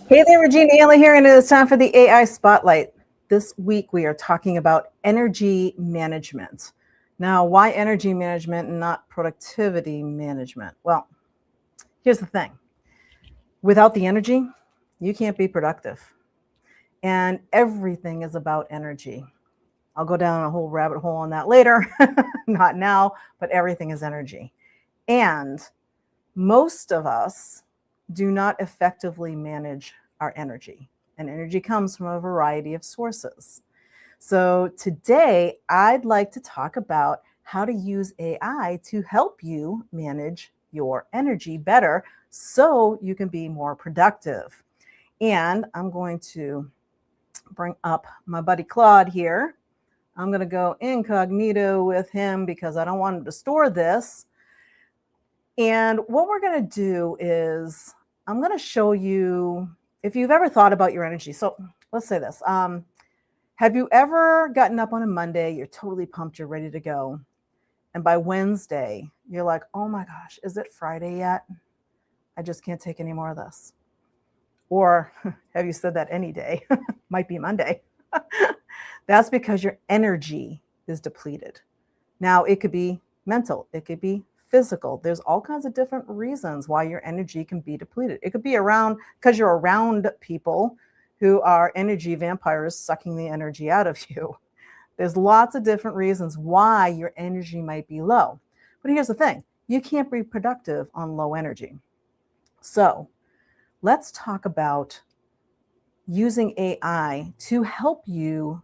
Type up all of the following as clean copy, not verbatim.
Hey there, Regina Ayala here, and it is time for the AI Spotlight. This week we are talking about energy management. Now, why energy management and not productivity management? Well, here's the thing. Without the energy, you can't be productive. And everything is about energy. I'll go down a whole rabbit hole on that later, not now, but everything is energy. And most of us do not effectively manage our energy, and energy comes from a variety of sources. So, today I'd like to talk about how to use AI to help you manage your energy better so you can be more productive. And I'm going to bring up my buddy Claude here. I'm going to go incognito with him because I don't want him to store this. And what we're going to do is I'm going to show you if you've ever thought about your energy. So let's say this. Have you ever gotten up on a Monday, you're totally pumped, you're ready to go. And by Wednesday, you're like, oh my gosh, is it Friday yet? I just can't take any more of this. Or have you said that any day? Might be Monday. That's because your energy is depleted. Now, it could be mental, it could be physical. There's all kinds of different reasons why your energy can be depleted. It could be around because you're around people who are energy vampires sucking the energy out of you. There's lots of different reasons why your energy might be low. But here's the thing, you can't be productive on low energy. So let's talk about using AI to help you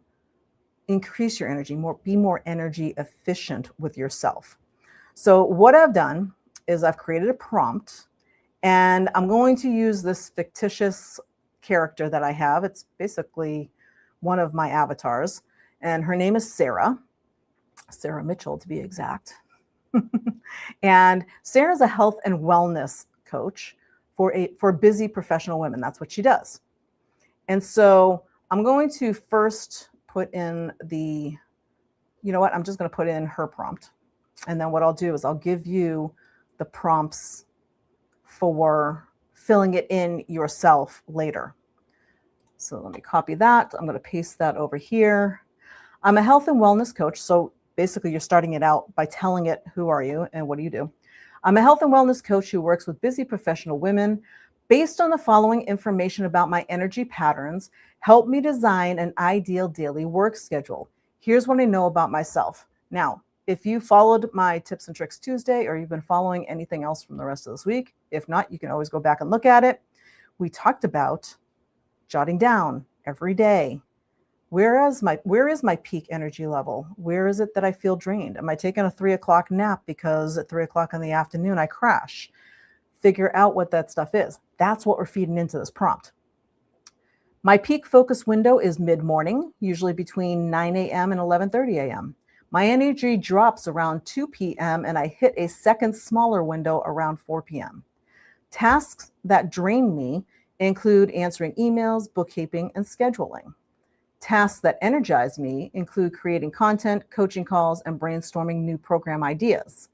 increase your energy, be more energy efficient with yourself. So what I've done is I've created a prompt, and I'm going to use this fictitious character that I have. It's basically one of my avatars, and her name is Sarah Mitchell to be exact. And Sarah's a health and wellness coach for busy professional women. That's what she does. And so I'm going to first put in I'm just going to put in her prompt. And then what I'll do is I'll give you the prompts for filling it in yourself later. So let me copy that. I'm going to paste that over here. I'm a health and wellness coach. So basically you're starting it out by telling it, who are you and what do you do? I'm a health and wellness coach who works with busy professional women. Based on the following information about my energy patterns, help me design an ideal daily work schedule. Here's what I know about myself. Now, if you followed my Tips and Tricks Tuesday, or you've been following anything else from the rest of this week, if not, you can always go back and look at it. We talked about jotting down every day. Where is my peak energy level? Where is it that I feel drained? Am I taking a 3 o'clock nap because at 3 o'clock in the afternoon I crash? Figure out what that stuff is. That's what we're feeding into this prompt. My peak focus window is mid-morning, usually between 9 a.m. and 11:30 a.m. My energy drops around 2 p.m. and I hit a second smaller window around 4 p.m. Tasks that drain me include answering emails, bookkeeping, and scheduling. Tasks that energize me include creating content, coaching calls, and brainstorming new program ideas.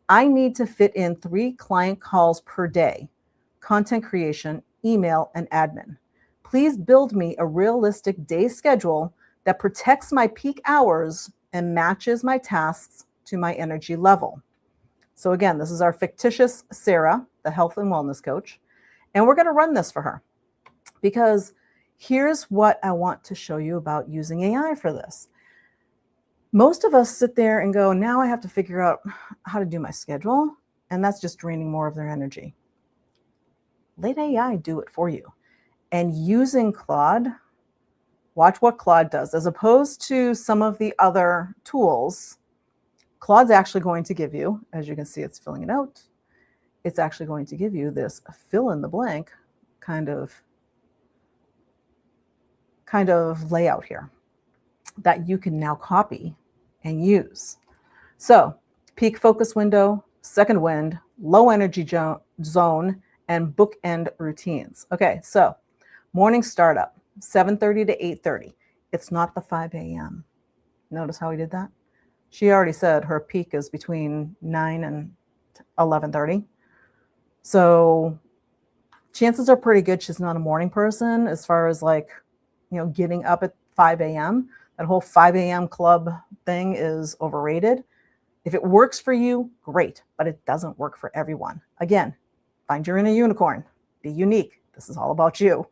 I need to fit in 3 client calls per day: content creation, email, and admin. Please build me a realistic day schedule that protects my peak hours and matches my tasks to my energy level. So again, this is our fictitious Sarah, the health and wellness coach, and we're going to run this for her because here's what I want to show you about using AI for this. Most of us sit there and go, now I have to figure out how to do my schedule, and that's just draining more of their energy. Let AI do it for you. And using Claude, watch what Claude does. As opposed to some of the other tools, Claude's actually going to give you, as you can see, it's filling it out. It's actually going to give you this fill in the blank kind of layout here that you can now copy and use. So peak focus window, second wind, low energy zone, and bookend routines. Okay, so morning startup, 7:30 to 8:30. It's not the 5 a.m. Notice how we did that? She already said her peak is between 9 and 11:30. So chances are pretty good she's not a morning person as far as like, getting up at 5 a.m. That whole 5 a.m. club thing is overrated. If it works for you, great, but it doesn't work for everyone. Again, find your inner unicorn. Be unique. This is all about you.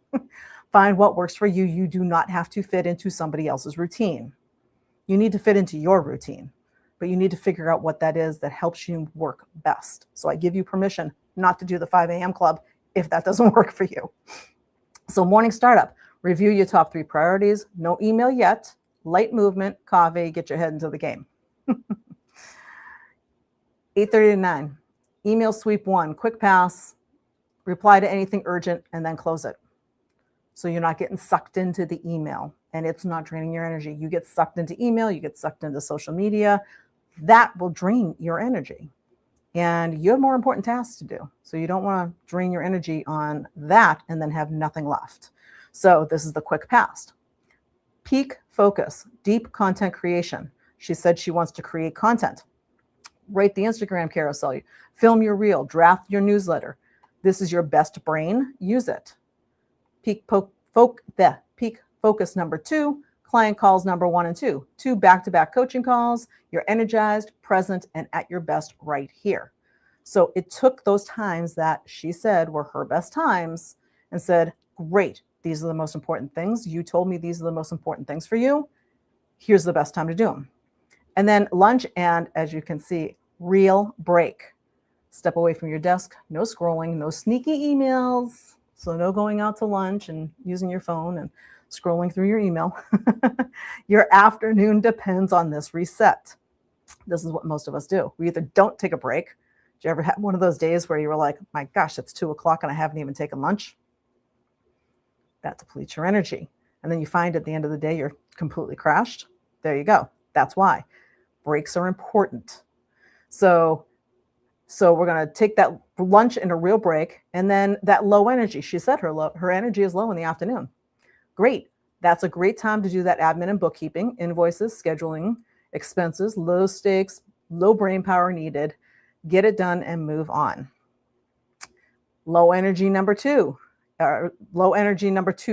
Find what works for you. You do not have to fit into somebody else's routine. You need to fit into your routine, but you need to figure out what that is that helps you work best. So I give you permission not to do the 5 a.m. club if that doesn't work for you. So morning startup, review your top 3 priorities. No email yet. Light movement, coffee, get your head into the game. 8:30 to 9, email sweep 1, quick pass, reply to anything urgent, and then close it. So you're not getting sucked into the email and it's not draining your energy. You get sucked into email, you get sucked into social media. That will drain your energy. And you have more important tasks to do. So you don't want to drain your energy on that and then have nothing left. So this is the quick pass. Peak focus, deep content creation. She said she wants to create content. Write the Instagram carousel, film your reel, draft your newsletter. This is your best brain. Use it. Peak focus number 2, client calls number 1 and 2. 2 back-to-back coaching calls. You're energized, present, and at your best right here. So it took those times that she said were her best times and said, great, these are the most important things. You told me these are the most important things for you. Here's the best time to do them. And then lunch and, as you can see, real break. Step away from your desk, no scrolling, no sneaky emails. So no going out to lunch and using your phone and scrolling through your email. Your afternoon depends on this reset. This is what most of us do. We either don't take a break. Did you ever have one of those days where you were like, my gosh, it's 2 o'clock and I haven't even taken lunch? That depletes your energy. And then you find at the end of the day, you're completely crashed. There you go. That's why. Breaks are important. So we're going to take that lunch and a real break, and then that low energy. She said her energy is low in the afternoon. Great. That's a great time to do that admin and bookkeeping, invoices, scheduling, expenses, low stakes, low brain power needed. Get it done and move on. Low energy number 2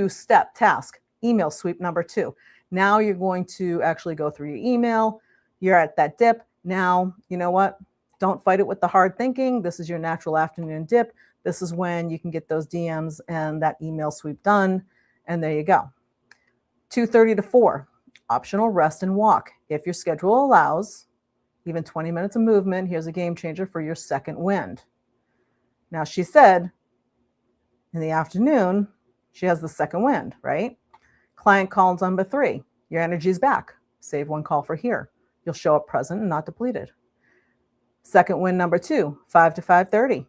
step task, email sweep number 2. Now you're going to actually go through your email. You're at that dip. Now, you know what? Don't fight it with the hard thinking. This is your natural afternoon dip. This is when you can get those DMs and that email sweep done. And there you go. 2:30 to 4, optional rest and walk. If your schedule allows, even 20 minutes of movement, here's a game changer for your second wind. Now, she said in the afternoon, she has the second wind, right? Client calls number 3. Your energy's back. Save 1 call for here. You'll show up present and not depleted. Second wind number 2, 5 to 5:30.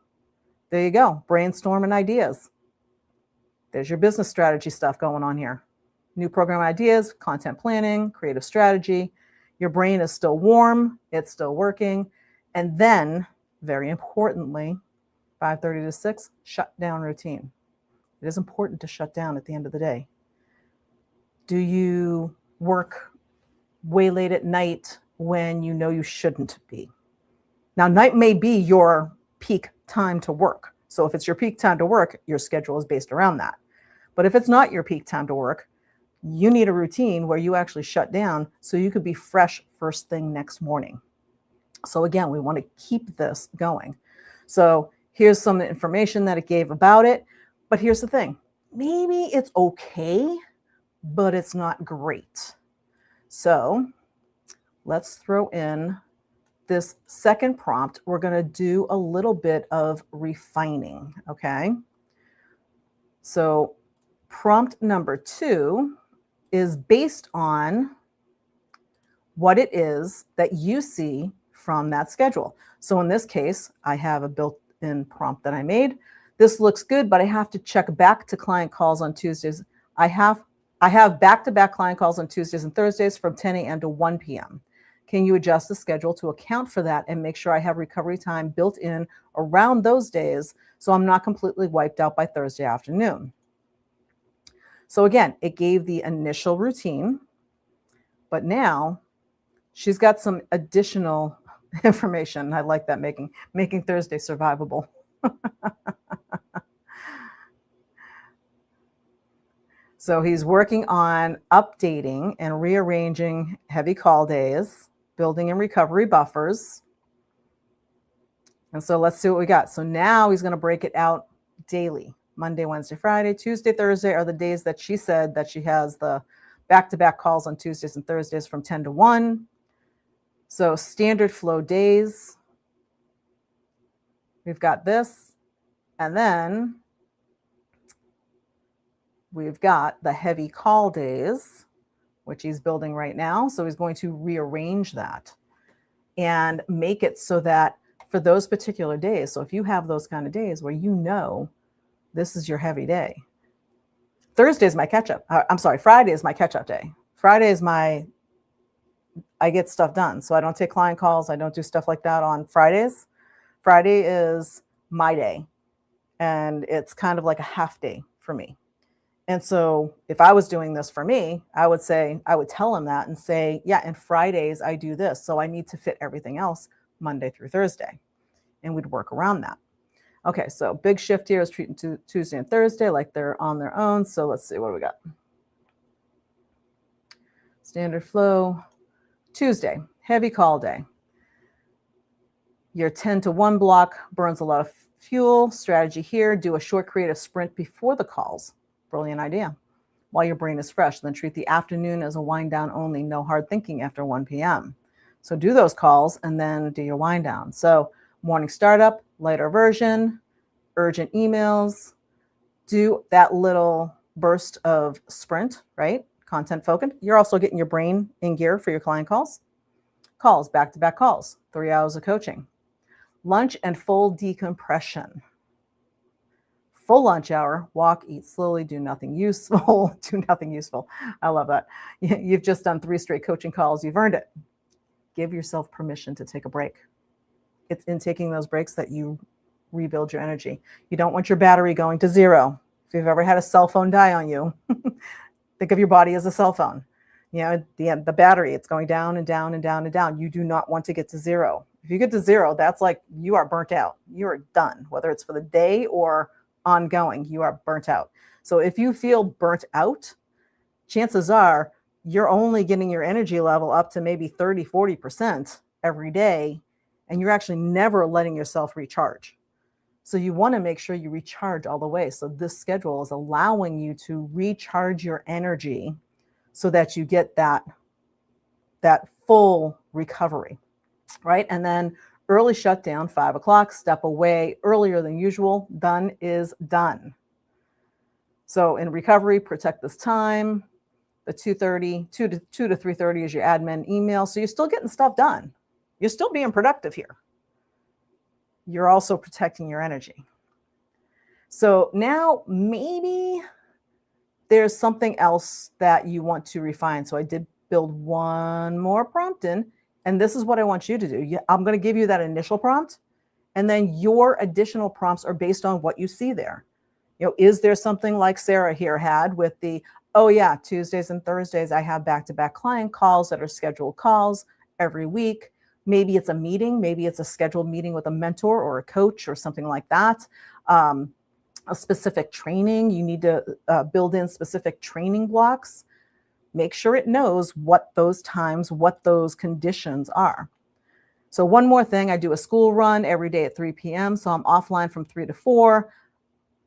There you go. Brainstorming ideas. There's your business strategy stuff going on here. New program ideas, content planning, creative strategy. Your brain is still warm. It's still working. And then, very importantly, 5:30 to 6, shut down routine. It is important to shut down at the end of the day. Do you work way late at night when you know you shouldn't be? Now, night may be your peak time to work. So if it's your peak time to work, your schedule is based around that. But if it's not your peak time to work, you need a routine where you actually shut down so you could be fresh first thing next morning. So again, we want to keep this going. So here's some information that it gave about it. But here's the thing. Maybe it's okay, but it's not great. So let's throw in this second prompt. We're going to do a little bit of refining, okay? So prompt number 2 is based on what it is that you see from that schedule. So in this case, I have a built-in prompt that I made. This looks good, but I have to check back to client calls on Tuesdays. I have back-to-back client calls on Tuesdays and Thursdays from 10 a.m. to 1 p.m. Can you adjust the schedule to account for that and make sure I have recovery time built in around those days so I'm not completely wiped out by Thursday afternoon? So again, it gave the initial routine, but now she's got some additional information. I like that, making Thursday survivable. So he's working on updating and rearranging heavy call days, building in recovery buffers. And so let's see what we got. So now he's going to break it out daily. Monday, Wednesday, Friday, Tuesday, Thursday are the days that she said that she has the back-to-back calls on Tuesdays and Thursdays from 10 to 1. So standard flow days. We've got this. And then we've got the heavy call days, which he's building right now. So he's going to rearrange that and make it so that for those particular days, so if you have those kind of days where you know this is your heavy day. Thursday is my catch-up. Friday is my catch-up day. Friday is I get stuff done. So I don't take client calls. I don't do stuff like that on Fridays. Friday is my day. And it's kind of like a half day for me. And so if I was doing this for me, I would tell him that and say, yeah, and Fridays I do this. So I need to fit everything else Monday through Thursday. And we'd work around that. Okay, so big shift here is treating Tuesday and Thursday like they're on their own. So let's see, what do we got? Standard flow. Tuesday, heavy call day. Your 10 to 1 block burns a lot of fuel. Strategy here, do a short creative sprint before the calls. Brilliant idea. While your brain is fresh, then treat the afternoon as a wind down only, no hard thinking after 1 p.m. So do those calls and then do your wind down. So morning startup, lighter version, urgent emails, do that little burst of sprint, right? Content focused. You're also getting your brain in gear for your client calls. Calls, back-to-back calls, 3 hours of coaching. Lunch and full decompression. Full lunch hour, walk, eat slowly, do nothing useful, do nothing useful. I love that. You've just done 3 straight coaching calls. You've earned it. Give yourself permission to take a break. It's in taking those breaks that you rebuild your energy. You don't want your battery going to 0. If you've ever had a cell phone die on you, think of your body as a cell phone. You know, the battery, it's going down and down and down and down. You do not want to get to 0. If you get to 0, that's like you are burnt out. You are done, whether it's for the day or ongoing, you are burnt out. So if you feel burnt out, chances are you're only getting your energy level up to maybe 30, 40% every day, and you're actually never letting yourself recharge. So you want to make sure you recharge all the way. So this schedule is allowing you to recharge your energy so that you get that full recovery, right? And then early shutdown, 5 o'clock, step away earlier than usual. Done is done. So in recovery, protect this time. The 2 to 3:30 is your admin email. So you're still getting stuff done. You're still being productive here. You're also protecting your energy. So now maybe there's something else that you want to refine. So I did build one more prompt in, and this is what I want you to do. I'm going to give you that initial prompt, and then your additional prompts are based on what you see there. You know, is there something like Sarah here had with the, oh yeah, Tuesdays and Thursdays, I have back-to-back client calls that are scheduled calls every week. Maybe it's a meeting, maybe it's a scheduled meeting with a mentor or a coach or something like that. A specific training, you need to build in specific training blocks. Make sure it knows what those times, what those conditions are. So one more thing, I do a school run every day at 3 p.m. So I'm offline from 3 to 4.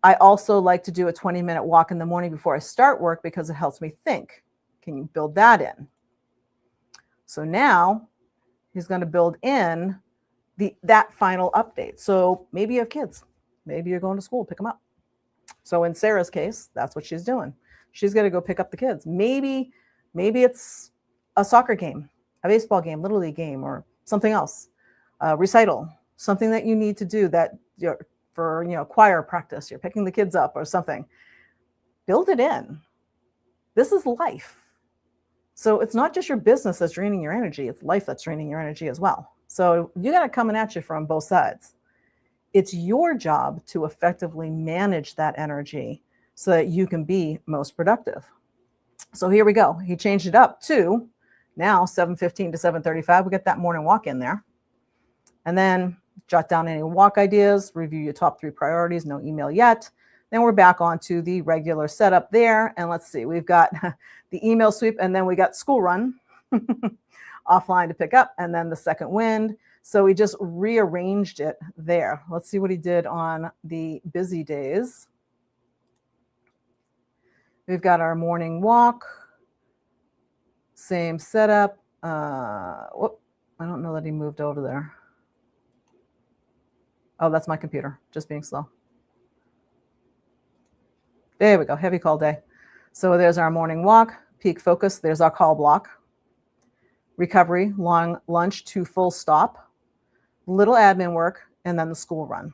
I also like to do a 20-minute walk in the morning before I start work because it helps me think. Can you build that in? So now he's going to build in that final update. So maybe you have kids. Maybe you're going to school, pick them up. So in Sarah's case, that's what she's doing. She's going to go pick up the kids. Maybe it's a soccer game, a baseball game, little league game, or something else, recital, something that you need to do that for choir practice. You're picking the kids up or something. Build it in. This is life. So it's not just your business that's draining your energy. It's life that's draining your energy as well. So you got to come at you from both sides. It's your job to effectively manage that energy so that you can be most productive. So here we go. He changed it up to now 7:15 to 7:35. We get that morning walk in there. And then jot down any walk ideas, review your top 3 priorities, no email yet. Then we're back onto the regular setup there. And let's see, we've got the email sweep, and then we got school run offline to pick up, and then the second wind. So we just rearranged it there. Let's see what he did on the busy days. We've got our morning walk, same setup. Whoop, I don't know that he moved over there. Oh, that's my computer, just being slow. There we go, heavy call day. So there's our morning walk, peak focus, there's our call block. Recovery, long lunch to full stop, little admin work, and then the school run.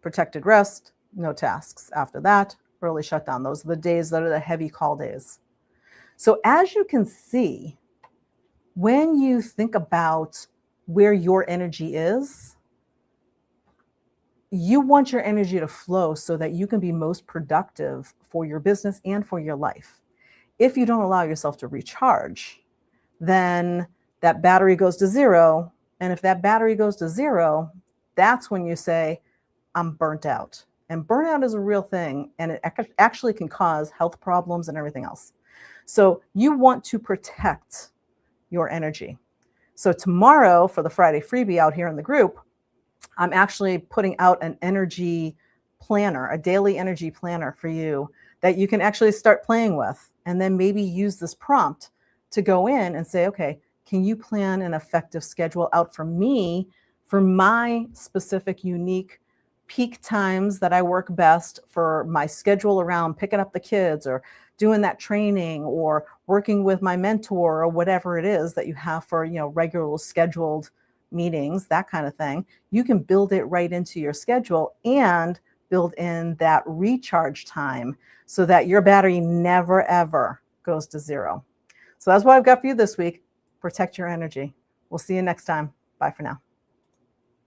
Protected rest, no tasks after that, early shutdown. Those are the days that are the heavy call days. So as you can see, when you think about where your energy is, you want your energy to flow so that you can be most productive for your business and for your life. If you don't allow yourself to recharge, then that battery goes to zero. And if that battery goes to zero, that's when you say, I'm burnt out. And burnout is a real thing, and it actually can cause health problems and everything else. So you want to protect your energy. So tomorrow for the Friday freebie out here in the group, I'm actually putting out an energy planner, a daily energy planner for you that you can actually start playing with, and then maybe use this prompt to go in and say, okay, can you plan an effective schedule out for me, for my specific unique peak times that I work best, for my schedule around picking up the kids or doing that training or working with my mentor or whatever it is that you have for, regular scheduled meetings, that kind of thing. You can build it right into your schedule and build in that recharge time so that your battery never, ever goes to zero. So that's what I've got for you this week. Protect your energy. We'll see you next time. Bye for now.